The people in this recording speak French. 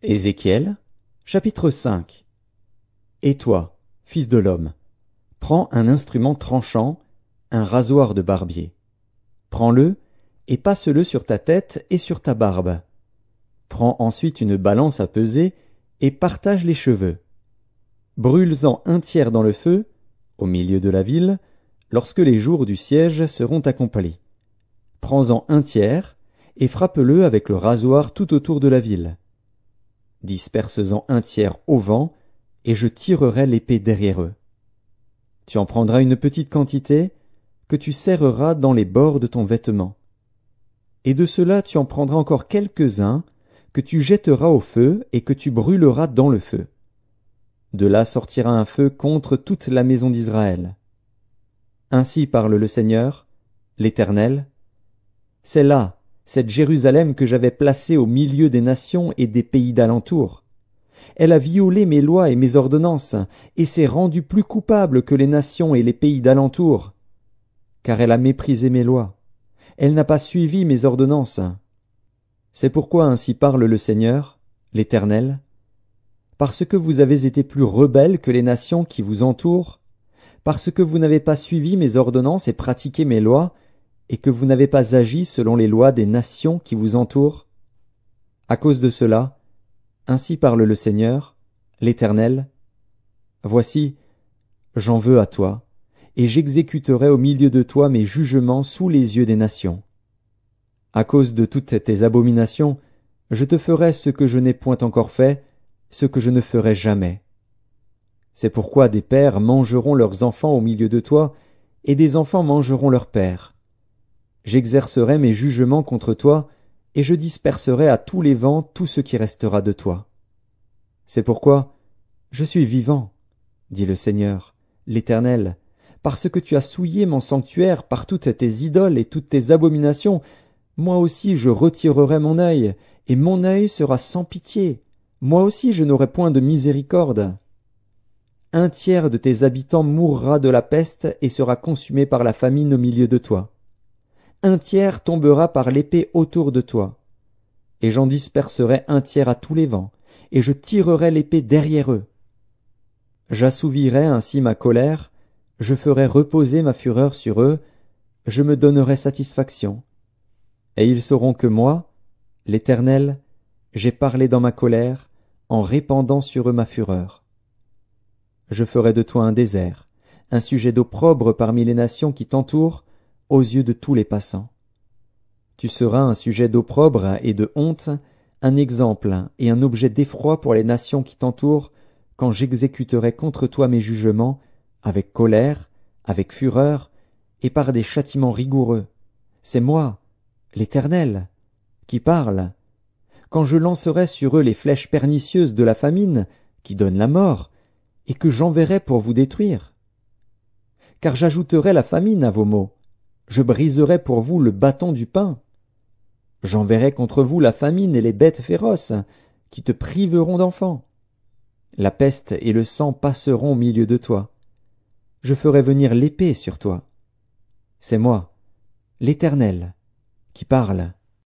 Ézéchiel, chapitre 5. Et toi, fils de l'homme, prends un instrument tranchant, un rasoir de barbier. Prends-le et passe-le sur ta tête et sur ta barbe. Prends ensuite une balance à peser et partage les cheveux. Brûle-en un tiers dans le feu, au milieu de la ville, lorsque les jours du siège seront accomplis. Prends-en un tiers et frappe-le avec le rasoir tout autour de la ville. Disperse-en un tiers au vent, et je tirerai l'épée derrière eux. Tu en prendras une petite quantité, que tu serreras dans les bords de ton vêtement. Et de cela tu en prendras encore quelques-uns, que tu jetteras au feu et que tu brûleras dans le feu. De là sortira un feu contre toute la maison d'Israël. Ainsi parle le Seigneur, l'Éternel. C'est là, cette Jérusalem que j'avais placée au milieu des nations et des pays d'alentour. Elle a violé mes lois et mes ordonnances, et s'est rendue plus coupable que les nations et les pays d'alentour. Car elle a méprisé mes lois. Elle n'a pas suivi mes ordonnances. C'est pourquoi ainsi parle le Seigneur, l'Éternel. Parce que vous avez été plus rebelles que les nations qui vous entourent, parce que vous n'avez pas suivi mes ordonnances et pratiqué mes lois, et que vous n'avez pas agi selon les lois des nations qui vous entourent. À cause de cela, ainsi parle le Seigneur, l'Éternel. Voici, j'en veux à toi, et j'exécuterai au milieu de toi mes jugements sous les yeux des nations. À cause de toutes tes abominations, je te ferai ce que je n'ai point encore fait, ce que je ne ferai jamais. C'est pourquoi des pères mangeront leurs enfants au milieu de toi, et des enfants mangeront leurs pères. J'exercerai mes jugements contre toi, et je disperserai à tous les vents tout ce qui restera de toi. C'est pourquoi je suis vivant, dit le Seigneur, l'Éternel, parce que tu as souillé mon sanctuaire par toutes tes idoles et toutes tes abominations. Moi aussi je retirerai mon œil, et mon œil sera sans pitié. Moi aussi je n'aurai point de miséricorde. Un tiers de tes habitants mourra de la peste et sera consumé par la famine au milieu de toi. Un tiers tombera par l'épée autour de toi. Et j'en disperserai un tiers à tous les vents, et je tirerai l'épée derrière eux. J'assouvirai ainsi ma colère, je ferai reposer ma fureur sur eux, je me donnerai satisfaction. Et ils sauront que moi, l'Éternel, j'ai parlé dans ma colère, en répandant sur eux ma fureur. Je ferai de toi un désert, un sujet d'opprobre parmi les nations qui t'entourent, aux yeux de tous les passants. Tu seras un sujet d'opprobre et de honte, un exemple et un objet d'effroi pour les nations qui t'entourent, quand j'exécuterai contre toi mes jugements, avec colère, avec fureur, et par des châtiments rigoureux. C'est moi, l'Éternel, qui parle. Quand je lancerai sur eux les flèches pernicieuses de la famine, qui donnent la mort, et que j'enverrai pour vous détruire. Car j'ajouterai la famine à vos maux, je briserai pour vous le bâton du pain. J'enverrai contre vous la famine et les bêtes féroces, qui te priveront d'enfants. La peste et le sang passeront au milieu de toi. Je ferai venir l'épée sur toi. C'est moi, l'Éternel, qui parle.